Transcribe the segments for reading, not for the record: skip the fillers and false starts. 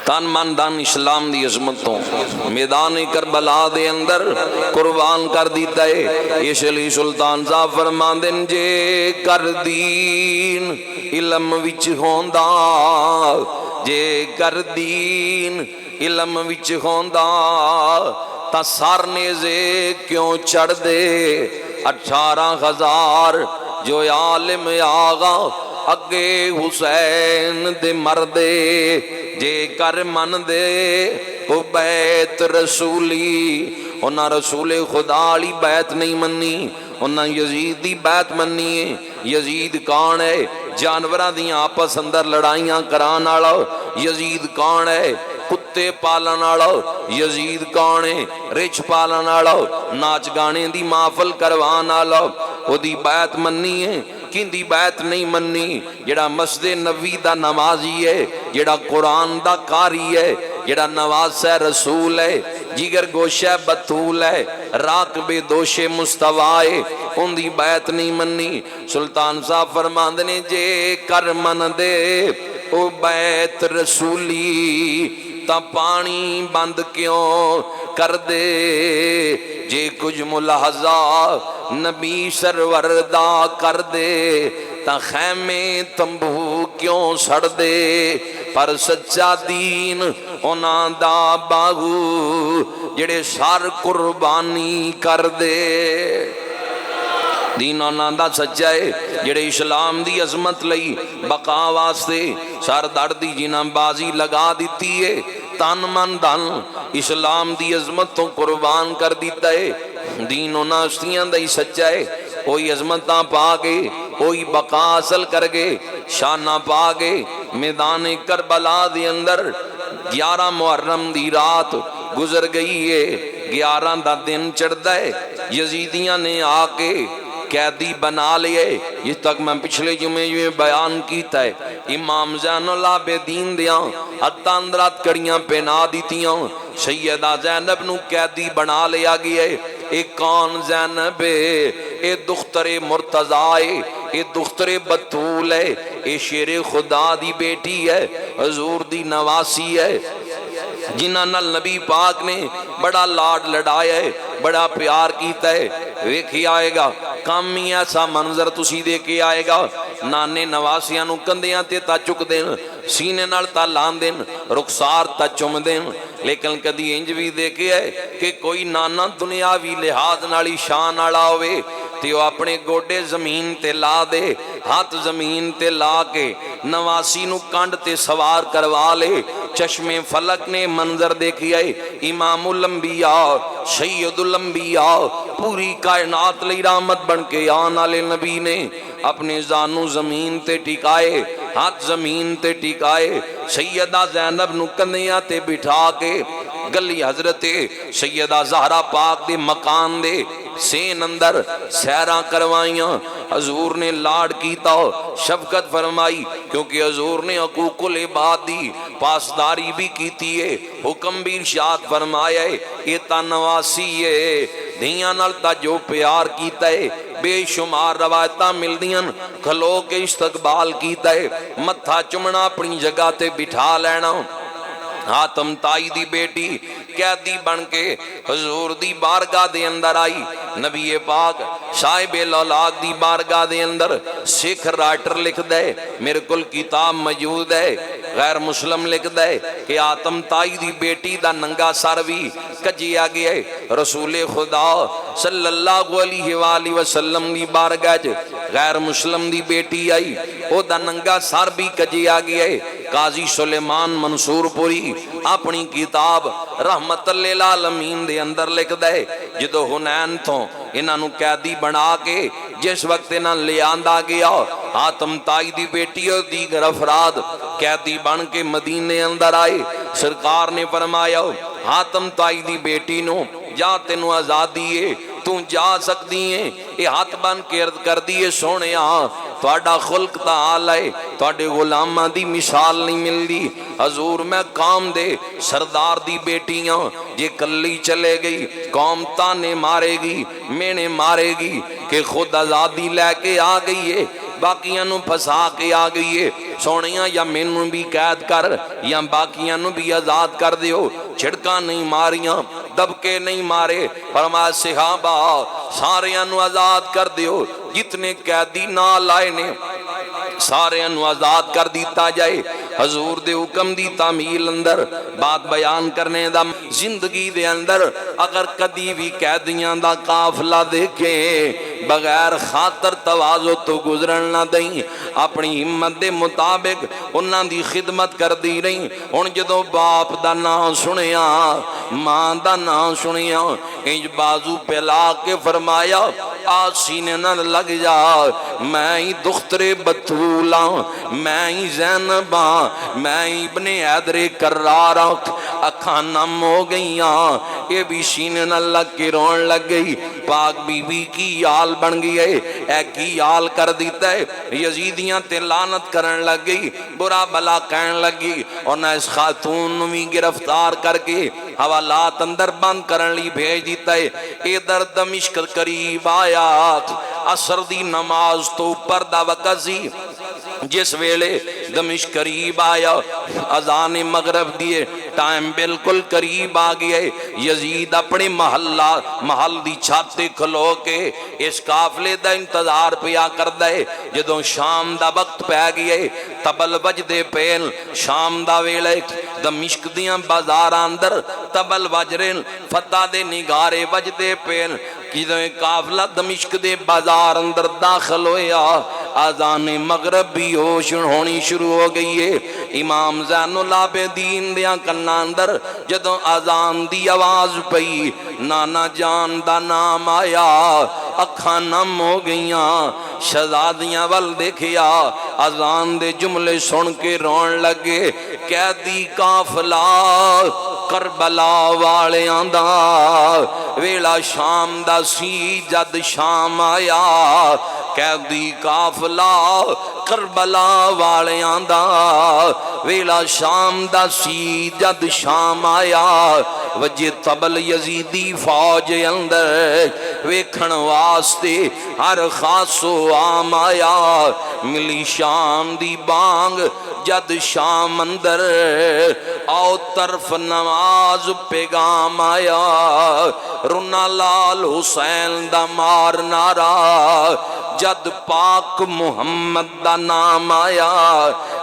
تن من دن اسلام دی عظمتوں میدان کربلا دے اندر قربان کر دیتا ہے۔ اس لیے سلطان صاحب فرماندے جے کر دین علم وچ ہوندا، جے کر دین علم وچ ہوندا تا سر نیزے کیوں چڑھ دے 18,000 جو عالم آغا اگے حسین دے مردے جے کر من دے او بیت رسولی انہاں رسول خدا علی بیت نہیں منی، انہاں یزید دی بیت منی ہے۔ یزید کون ہے؟ جانوراں دیاں آپس اندر لڑائیاں کران والا یزید کون ہے؟ کتے پالن والا یزید کون ہے؟ رچ پالن والا ناچ گانے دی محفل کروان والا او دی بیت منی ہے۔ کیندی بیت نہیں منی؟ جڑا مسجد نبوی دا نمازی ہے، جڑا قرآن دا قاری ہے، جڑا نواز رسول ہے، جگر گوشہ بطول ہے، راکب دوش مستویٰ ہے، ان دی بیت نہیں منی۔ سلطان صاحب فرماندے نے جے کر من دے او بیت رسولی تا پانی بند کیوں کر دے، جے کچھ ملاحظہ نبی سرور دا کر دے تا خیمے تمبو کیوں سڑ دے، پر سچا دین انہاں دا باغو جڑے سار قربانی کر دے۔ دین انہاں دا سچا ہے جڑے اسلام دی عظمت لئی بقا واسطے سر دردی جنہاں بازی لگا دیتی ہے، تن من دن اسلام دی عظمت تو قربان کر دیتا ہے۔ دین انہاں ہستیاں دا ہی سچا ہے، وہی عظمتاں پا گے، وہی بقا حاصل کر گے، شانہ پا گے۔ میدان کربلا دے اندر 11 محرم دی رات گزر گئی ہے، 11 دا دن چڑھدا ہے، یزیدیاں نے آ کے قیدی بنا لیے۔ اس تک میں پچھلے جمعے میں بیان کیتا ہے، امام زین العابدین دیاں حتیٰ اندرات کڑیاں پہنا دیتیاں، سیدہ زینب نو قیدی بنا لیا گیا ہے۔ ایک کون زینب ہے؟ اے دختر مرتضیٰ ہے، اے دختر بطول ہے، اے شیر خدا دی بیٹی ہے، حضور دی نواسی ہے، جنہاں نال نبی پاک نے بڑا لاڈ لڑایا ہے، بڑا پیار کیتا ہے۔ ویکھی آئے گا کم ہی ایسا منظر تسی دے کے آئے گا، نانے نواسیاں نو کندیاں تے تا چک دین، سینے نال تا لان دین، رخسار تا چم دین، لیکن کدی انج بھی دیکھے ہے کہ کوئی نانا دنیاوی لحاظ نالی شان آڑا ہوئے تے وہ اپنے گوڑے زمین تے لا دے، ہاتھ زمین تے لا کے نواسی نو کانڈ تے سوار کروا لے۔ چشم فلک نے منظر دیکھیا ہے، امام الانبیاء سید الانبیاء پوری کائنات لئی رحمت بن کے آن والے نبی نے اپنے زانو زمین تے ٹکائے، ہاتھ زمین تے ٹکائے، سیدہ زینب نو کندیاں تے بٹھا کے گلی حضرت سیدہ زہرا پاک دے مکان دے سین اندر سیراں کروائیاں۔ حضور نے لاڈ کیتا، شفقت فرمائی، کیونکہ حضور نے حقوق العباد دی پاسداری بھی کیتی ہے، حکم بھی ارشاد فرمایا ہے۔ یہ تا نواسی ہے، دھیاں نال تا جو پیار کیتا ہے، بے شمار روایتاں مل دیاں، کھلو کے استقبال کیتا ہے، متھا چمنا اپنی جگہ تے بٹھا لینا۔ حاتم تائی دی بیٹی قیدی بن کے حضور دی بارگاہ دے اندر آئی، نبی پاک صاحب الاولاد دی بارگاہ دے اندر سکھ رائٹر لکھ دے، میرے کل کتاب موجود ہے، غیر مسلم لکھ دے کہ حاتم تائی دی بیٹی دا ننگا سر بھی کجیا گیا ہے۔ رسول خدا صلی اللہ علیہ وآلہ وسلم دی بارگاہ غیر مسلم دی بیٹی آئی، او دا ننگا سر بھی کجیا گیا ہے۔ قاضی سلیمان منصور پوری اپنی کتاب رحمت للعالمین دے اندر لکھ دے، جدو حنین تھوں انہاں نو قیدی بنا کے جس وقت انہاں لے آندا گیا، حاتم تائی دی بیٹی اور دیگر افراد قیدی بن کے مدینے اندر آئے، سرکار نے فرمایا حاتم تائی دی بیٹی نو جا تینو آزادی ہے، تو جا سکتی ہیں۔ یہ ہاتھ بن کے عرض کر دیئے سونے تھوڑا خلق دا حال ہے، تھوڑے غلامہ دی مثال نہیں مل دی۔ حضور میں کام دے سردار دی بیٹیاں جے کلی چلے گئی، قوم تانے مارے گی، مینے مارے گی کہ خود آزادی لے کے آ گئی ہے، باقیاں نو پھسا کے آ گئی ہے سونیاں یا مینوں بھی قید کر یا باقیاں نو بھی آزاد کر دیو چھڑکاں نہیں ماریاں دبکے نہیں مارے فرمایا صحابہ ساریاں نو آزاد کر دیو جتنے قیدی نال آئے نے سارے انو آزاد کر دیتا جائے حضور دے حکم دی تعمیل اندر بات بیان کرنے دا زندگی دے اندر اگر کدی بھی قیدیاں دا قافلہ دیکھیں بغیر خاطر تواضع تو گزرن نہ دیں اپنی ہمت دے مطابق انہاں دی خدمت کر دی رہی ہن جدوں باپ دا نام سنیا ماں دا نام سنیا انج بازو پھیلا کے فرمایا آ سینے نہ لگ جا میں ہی دختر بطولہ میں ہی زینباں میں ہی ابن حیدر کرار اکھاں نم ہو گئیاں یہ بھی سینے نہ لگ کے رون لگ گئی پاک بی بی کی یال بن گئی ہے اے کی یال کر دیتا ہے یزیدیاں تے لعنت کرن لگ گئی برا بلا کہن لگی اور نہ اس خاتون نوی گرفتار کر کے حوالات اندر بند کرن لی بھیج دیتا ہے ادھر دمشق قریب آیا عصر دی نماز تو پردہ وقت سی جس ویلے دمشق قریب آیا اذان مغرب دیے ٹائم بالکل قریب آ گیا یزید اپنے محل دی چھاتے کھلو کے اس قافلے دا انتظار پیا کر دے جدوں شام دا وقت پہ گیا تبل وجدے پین شام دا ویلے دمشق دیاں بازار اندر تبل وجرن فتح دے نگارے وجدے پین کیدوں قافلہ دمشق دے بازار اندر داخل ہویا آذان مغرب بھی ہوشن ہونی شروع ہو گئی ہے امام زین العابدین دیاں کنا اندر جدوں آذان دی آواز پئی نانا جان دا نام آیا اکھاں نم ہو گئیاں شہزادیاں ول دیکھیا آذان دے جملے سن کے رون لگے قیدی قافلہ کربلا والیاں دا ویلا شام دا سی جد شام آیا قیدی قافلہ کربلا والیاں دا ویلا شام دا سی جد شام آیا وجہ تبل یزیدی فوج اندر ویکھن واسطے ہر خاص و عام آیا ملی شام دی بانگ جد شام اندر آؤ طرف نماز پیغام آیا رنا لال حسین دا مار نارا جد پاک محمد دا نام آیا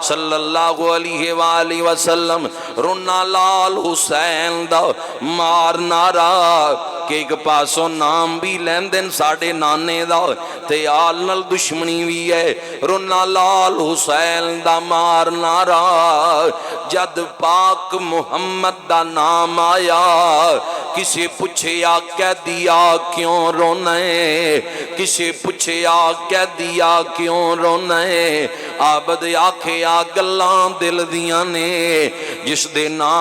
صلی اللہ علیہ وآلہ وسلم رنا لال حسین دا مار نارا کہ ایک پاسوں نام بھی لیندن ساڑھے نانے دا تے آل نل دشمنی بھی ہے رنا لال حسین دا مار نارا جد پاک محمد دا نام آیا کسے پوچھیا کہہ دیا کیوں رونے کسے پوچھیا کہہ دیا کیوں رونے آبد آکھیا گلاں دل دیاں نے جس دے نا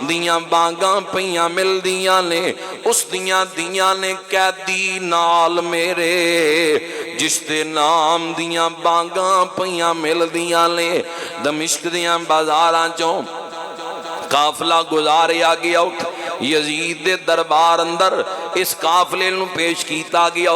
دیاں بانگاں پیاں مل دیاں نے اس دیاں نے قیدی نال میرے جس دے نام دیاں بانگاں پیاں مل دیاں نے دمشق دیاں بازاراں چوں قافلہ گزاریا گیا یزید دے دربار اندر اس قافلے نو پیش کیتا گیا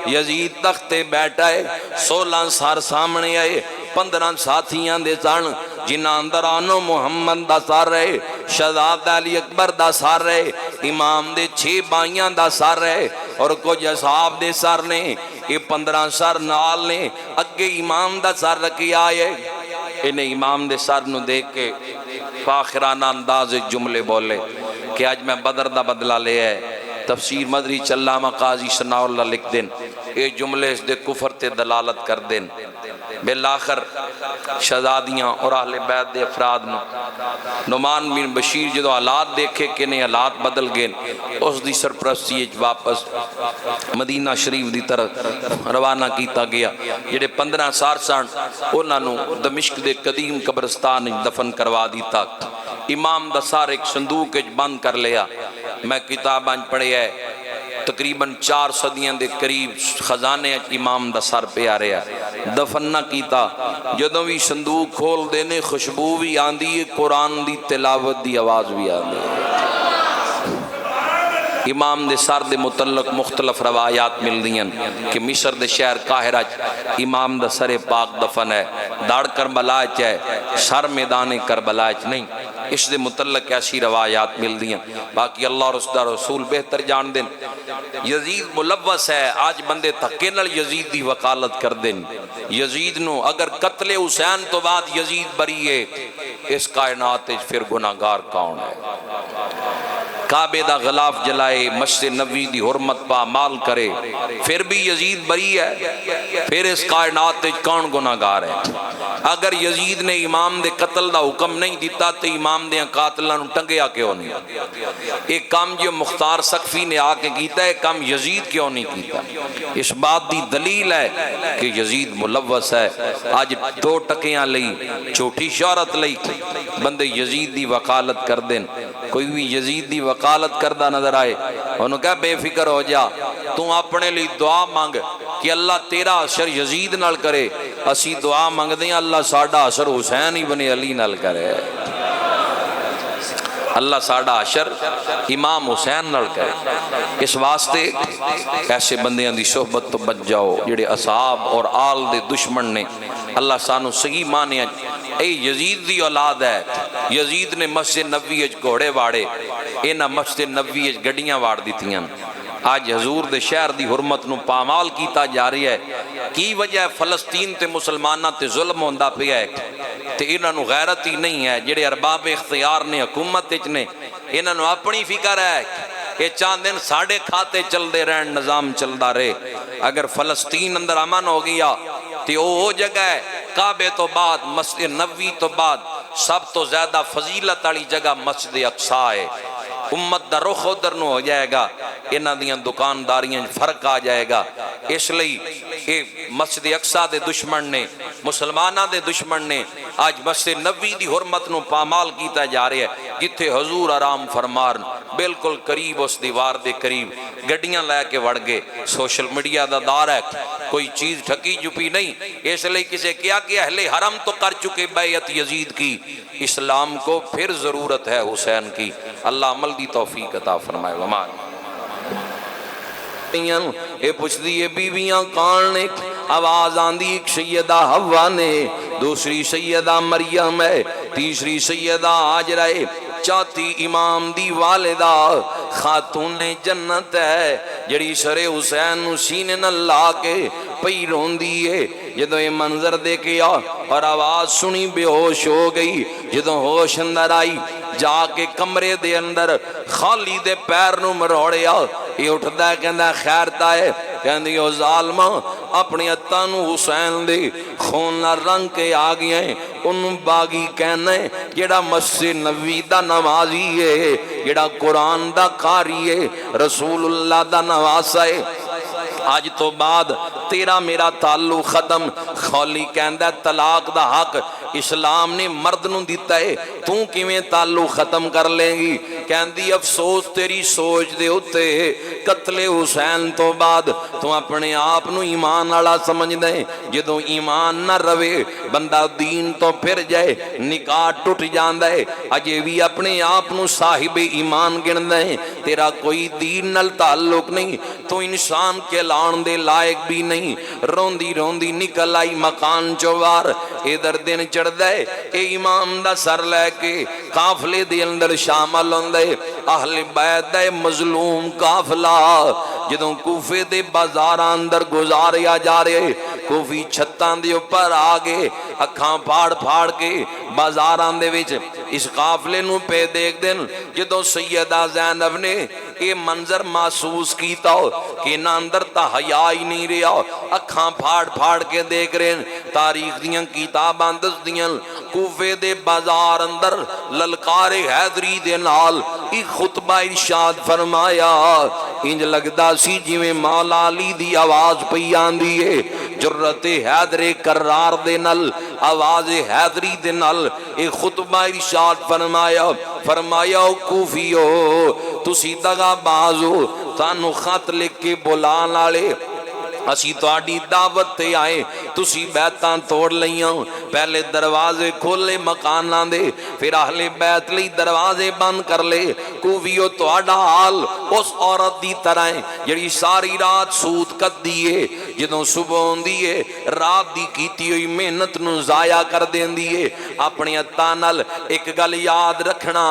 یزید تختے بیٹھا ہے 16 سار سامنے آئے 15 ساتھیاں دے سان جنہاں اندر آنو محمد دا سار رہے شہزاد علی اکبر دا سار رہے امام دے 6 بائیاں دا سار رہے اور کچھ اصحاب دے سار نے یہ 15 سار نال نے اگے امام دا سار رکھی آئے انہیں امام دے سار نو دیکھ کے فاخرانہ انداز جملے بولے کہ آج میں بدر دا بدلہ لے ہے تفسیر مدری چلامہ قاضی ثناء اللہ لکھ دیں یہ جملے اس دے کفر تے دلالت کر دیں بالآخر شہزادیاں اور اہل بیت دے افراد نعمان بن بشیر جدو حالات دیکھے کہ نہیں حالات بدل گئے اس دی سرپرستی واپس مدینہ شریف دی طرف روانہ کیتا گیا جڑے 15 سار سان انہاں نو دمشق دے قدیم قبرستان دفن کروا دیتا امام دا سار ایک صندوق بند کر لیا میں کتاباں پڑھے ہے تقریباً 4 صدیاں دے قریب خزانے امام دا سر پہ آ رہا ہے دفن نہ کیتا جدوں بھی صندوق کھول دینے خوشبو بھی آندی ہے قرآن دی تلاوت دی آواز بھی آندی ہے امام دے سر دے متعلق مختلف روایات مل دیاں کہ مصر دے شہر قاہرہ امام دا سر پاک دفن ہے، داڑ کربلا چ ہے، سر میدان کربلا چ نہیں، اس دے متعلق ایسی روایات مل دیاں۔ باقی اللہ اور اس دا رسول بہتر جان دیں۔ یزید ملوث ہے، آج بندے دھکے نال یزید دی وکالت کر دیں۔ یزید نو اگر قتل حسین تو بعد یزید بری ہے، اس کائنات پھر گناہگار کون ہے؟ کعبے دا غلاف جلائے، مسجد نبوی دی حرمت پا مال کرے، پھر بھی یزید بری ہے، پھر اس کائنات کون گناہگار ہے؟ اگر یزید نے امام دے قتل دا حکم نہیں دیتا تو امام دے قاتلوں ٹنگیا کیوں نہیں؟ ایک کام جو مختار سقفی نے آ کے کیتا ہے، کام یزید کیوں نہیں کیتا؟ اس بات دی دلیل ہے کہ یزید ملوث ہے۔ آج دو ٹکیاں لئی، چھوٹی شہرت لئی بندے یزید دی وکالت کر دیں۔ کوئی بھی یزید دی وکالت کردہ نظر آئے، انہوں کہا بے فکر ہو جا، تو اپنے لیے دعا مانگ کہ اللہ تیرا اثر یزید نال کرے، اسی دعا مانگ دیں اللہ ساڑھا اثر حسین ابن علی نال کرے، اللہ ساڑھا اثر امام حسین نال کرے۔ اس واسطے ایسے بندیاں دی صحبت تو بچ جاؤ جڑے اصحاب اور آل دے دشمن نے۔ اللہ سانو صحیح مانے اے یزید دی اولاد ہے، یزید نے مسجد نبوی اچ گھوڑے واڑے، اینا مسجد نبوی اچ گڈیاں واڑ دیتیاں۔ آج حضور دے شہر دی حرمت نو پامال کیتا جا رہی ہے، کی وجہ فلسطین تے مسلمانہ تے ظلم ہوندہ پہ ہے تے انہاں نو غیرت ہی نہیں ہے۔ جڑے ارباب اختیار نے، حکومت اچ نے، انہاں نو اپنی فکر ہے، یہ چاند دن ساڑھے کھاتے چل دے رہن، نظام چل دا رہے۔ اگر فلسطین اندر امن ہو گیا تو وہ جگہ ہے کعبے تو بعد، مسجد نبوی تو بعد سب تو زیادہ فضیلت والی جگہ مسجد اقصیٰ ہے۔ امت دا رخ ادھر نو ہو جائے گا، انہاں دیاں دکانداریاں فرق آ جائے گا۔ اس لئی یہ مسجد اقصیٰ دے دشمن نے، مسلمانہ دے دشمن نے آج مسجد نبوی دی حرمت نو پامال کیتا جا رہے ہے۔ جتھے حضور آرام فرمارن بالکل قریب اس دیوار دے قریب گڈیاں لے کے وڑ گئے۔ سوشل میڈیا دا دار ہے، کوئی چیز ٹھکی جپی نہیں، اس لئے کسے کیا کہ اہل حرم تو کر چکے بیعت یزید کی، اسلام کو پھر ضرورت ہے حسین کی۔ اللہ عمل دی توفیق عطا فرمائے۔ ومان اے پوچھ دیئے بیویاں کان نے، آواز آندھی ایک سیدہ حوا نے، دوسری سیدہ مریم ہے، تیسری سیدہ حاجرہ ہے، چاہتی امام دی والدہ خاتون جنت ہے، جڑی سر حسین سینے نہ لا کے پئی رون دیئے۔ جدو یہ منظر دیکھیا اور آواز سنی بے ہوش ہو گئی، جدو ہوش اندر آئی جا کے کمرے دے اندر خالی دے پیر نو مروڑیا، یہ اٹھتا ہے کہندہ خیر تائے، کہندی او ظالمہ اپنی اتانو حسین دے خون نہ رنگ کے آگئی ہیں، ان باغی کہنے جڑا مسجد نبوی دا نمازی ہے، جڑا قرآن دا قاری ہے، رسول اللہ دا نواسا ہے، آج تو بعد تیرا میرا تعلق ختم۔ خولی کہندہ طلاق دا حق اسلام نے مرد نو دیتا ہے، تو کیویں تعلق ختم کر لیں گی؟ کہندی افسوس تیری سوچ دے ہوتے قتل حسین تو بعد تو اپنے آپ نو ایمان والا سمجھ دیں۔ جدو ایمان نہ روے بندہ دین تو پھر جائے، نکاح ٹوٹ جاندہ ہے، اجے بھی اپنے آپ نو صاحب ایمان گن دیں، تیرا کوئی دین نال تعلق نہیں، تو انسان کے لان دے لائق بھی نہیں۔ روندی روندی نکل آئی مکان چوار، ادھر دن چڑھ دے، اے امام دا سر لے کے قافلے دے اندر شامل ہوندے اہل بیت دے مظلوم قافلہ۔ جدوں کوفے دے بازار اندر گزاریا جا رہے، کوفی چھتاں دے اوپر آگے اکھاں پھاڑ پھاڑ کے بازاراں دے وچ اس قافلے نو پہ دیکھ دن۔ جدوں سیدہ زینب نے یہ منظر محسوس کیتا ہو کہ نہ اندر تا حیا ہی نہیں رہا، اکھاں پھاڑ پھاڑ کے دیکھ رہے ہیں۔ تاریخ دیاں کتاباں دس دیاں کوفے دے بازار اندر للکار حیدری دے نال ایک خطبہ ارشاد فرمایا، انج لگدا سی جویں مولا علی دی آواز پئی آندی ہے، جرت حیدر کرار دے نال آواز حیدری دے نال ایک خطبہ ارشاد فرمایا، فرمایا کوفیو تسی دغا باز ہو، تانو خط لکھ کے بلان والے اسی تہاڈی دعوت تے آئے تسی بیتاں توڑ لئیاں پہلے دروازے کھولے مکاناں دے پھر اہل بیت لئی دروازے بند کر لے کوفیو تہاڈا حال اس عورت دی طرح ہے جڑی ساری رات سود کت دیئے جدوں صبح ہوندی ہے رات دی کیتی ہوئی محنت نو ضائع کر دیندی ہے اپنی ہتھاں نال ایک گل یاد رکھنا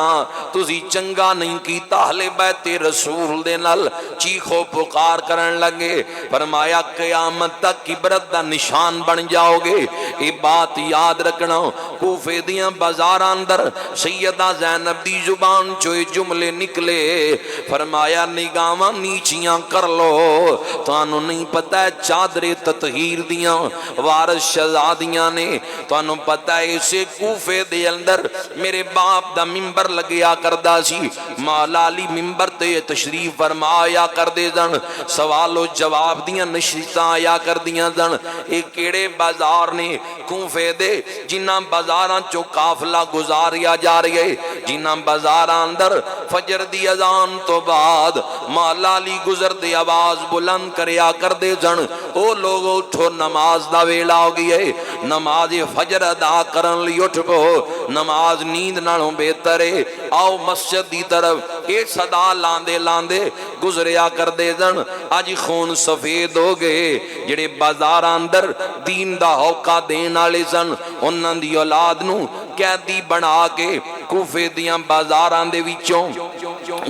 تسی چنگا نہیں کیتا اہل بیت رسول دے نال چیخو پکار کرن لگے فرمایا قیامت تک عبرت دا نشان بن جاؤ گے یہ بات یاد رکھنا کوفے دیاں بازاراں اندر سیدہ زینب دی زبان چوئے جملے نکلے فرمایا نگاواں نیچیاں کر لو تانوں نہیں پتہ ہے چادر تطہیر دیاں وارث شہزادیاں نے تانوں پتہ ہے اسے کوفے دے اندر میرے باپ دا ممبر لگیا کردا سی مولا علی ممبر تے تشریف فرمایا کر دے جن سوال و جواب دیاں نشستاں آیا کر دیاں جن ایک کیڑے بازار نے کوفے دے جنہاں بازاراں چو قافلہ گزاریا جا رہی ہے جنہاں بازاراں اندر فجر دی اذان تو بعد مولا علی گزر دے آواز بلند کریا کر دے جن او لوگ اٹھو نماز دا ویلا ہو گئی ہے نماز فجر ادا کرن لی اٹھ پو نماز نیند نالوں بہتر ہے آؤ مسجد دی طرف اے صدا لاندے لاندے گزریا کر دے جن آج خون سفید ہو گئے جڑے بازار اندر دین دا ہوکا دین آلے سن انہاں دی اولاد نو قیدی بنا کے کوفے دیاں بازاراں دے وچوں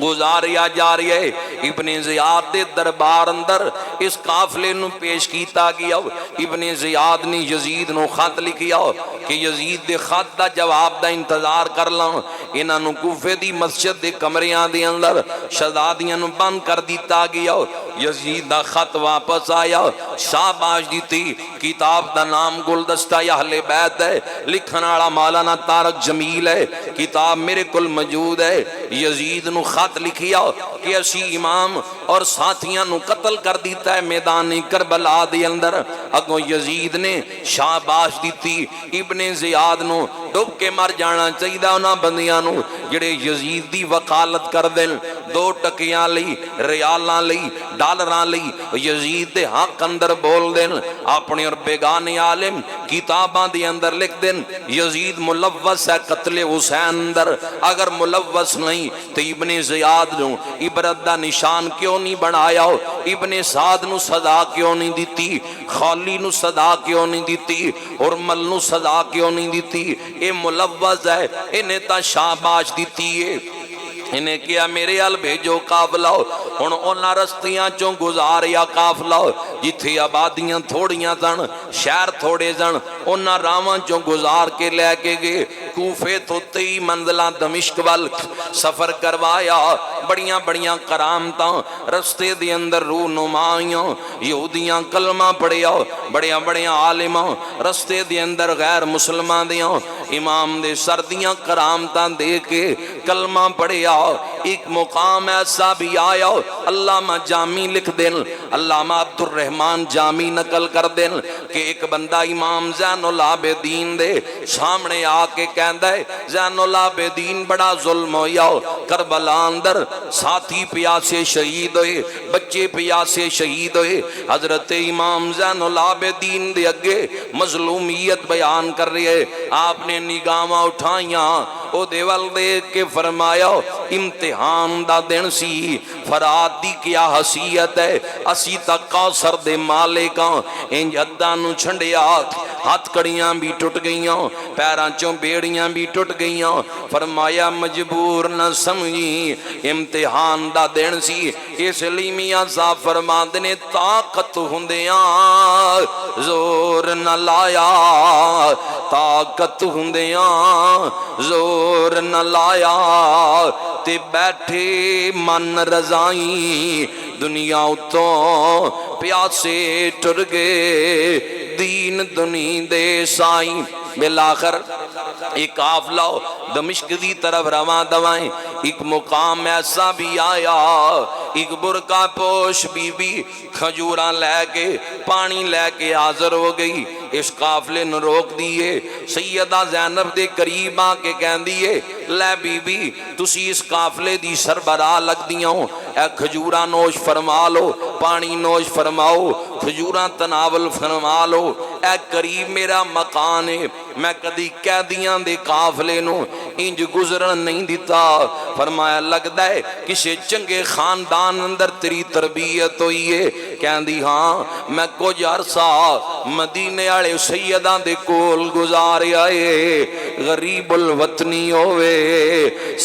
گزاریا جا رہی ہے ابن زیاد دے دربار اندر اس قافلے نو پیش کیتا گیا ابن زیاد نے یزید نو خط لکھیا کہ یزید دے خط دا جواب دا انتظار کر لوں انہاں نو کوفے دی مسجد دے کمریاں دے اندر شہزادیاں نو بند کر دیتا گیا یزید دا خط واپس آیا شاباش دیتی کتاب دا نام گلدستہ اہل بیت ہے لکھن والا مولانا طارق جمیل ہے کتاب میرے کل موجود ہے یزید نو خط لکھیا کہ اسی امام اور ساتھیاں نو قتل کر دیتا ہے میدان کربلا دے اندر اگوں یزید نے شاباش دیتی ابن زیاد نو ڈوب کے مر جانا چاہیے انہاں بندیاں نو جڑے یزید دی وکالت کر دیں 2 ٹکیاں لئی ریالاں لئی ڈالراں لئی یزید دے حق اندر بول دیں اپنے اور بیگانے عالم کتاباں دے اندر لکھ دیں یزید ملوث ہے قتل حسین اندر اگر ملوث نہیں تو ابن زیاد نو عبرت دا نشان کیوں نہیں بنایا ابن سعد نو سزا کیوں نہیں دیتی خالی نو سزا کیوں نہیں دیتی ارمل نو سزا کیوں نہیں دیتی اے ملوث ہے انہیں تا شاباش دیتی ہے انہیں کیا میرے حال بھیجو قافلہ ہن انہاں رستیاں چوں گزاریا قافلہ جتھے آبادیاں تھوڑیاں سن شہر تھوڑے سن انہاں راواں چوں گزار کے لے کے گئے کوفے تو 23 منزلہ دمشق وال سفر کروایا بڑیاں بڑیاں کرامتاں رستے دے اندر رونمائیاں یہودیاں کلمہ پڑھیا بڑیاں بڑیاں عالماں رستے دے اندر غیر مسلمان دیاں امام دے سردیاں کرامتاں دے کے کلمہ پڑھیا ایک مقام ایسا بھی آیا علامہ جامی لکھ دیں علامہ عبد الرحمن جامی نقل کر دیں کہ ایک بندہ امام زین العابدین دے سامنے آ کے کہندا ہے زین العابدین بڑا ظلم ہویا کربلا اندر ساتھی پیاسے شہید ہوئے بچے پیاسے شہید ہوئے حضرت امام زین العابدین دے اگے مظلومیت بیان کر رہی ہے آپ نے نگاہاں اٹھائیاں او دیوال دیکھ کے فرمایا امتحان دا دن سی فرات دی کیا حسیت ہے اسی تک کوثر دے مالکاں ان جدہ نو چھنڈیا ہاتھ کڑیاں بھی ٹوٹ گئیاں پیراں چوں بیڑیاں بھی ٹوٹ گئیاں فرمایا مجبور نہ سمجھی امتحان دا دن سی اس لیے میاں صاحب فرماندے نے طاقت ہوندیاں زور نہ لایا طاقت ہوندیاں زور نہ لایا تے بیٹھے من رضائی دنیا اتوں پیاسے ٹر گئے دین دنی دے سائیں بالآخر ایک قافلہ دمشق دی طرف رواں دوائیں ایک مقام ایسا بھی آیا ایک برقع پوش بی بی کھجوراں لے کے پانی لے کے حاضر ہو گئی اس قافلے نو روک دیئے سیدہ زینب دے قریب آ کے کہن دیئے لے بی بی تسی اس قافلے دی سربراہ لگ دیاں اے کھجوراں نوش فرما لو پانی نوش فرماؤ، کھجوراں تناول فرما لو، اے قریب میرا مکان ہے، میں کدی قیدیاں دے قافلے نو انج گزرن نہیں دیتا۔ فرمایا لگدا ہے کسے چنگے خاندان اندر تیری تربیت ہوئی ہے؟ کہندی ہاں، میں کچھ عرصہ مدینے والے سیداں دے کول گزاریا ہے، غریب الوطنی ہوئے،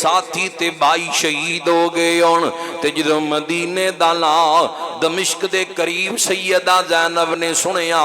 ساتھی تے بھائی شہید ہو گئے ہون، تے جدوں مدینے دا نا دمشق دے قریب سیدہ زینب نے سنیا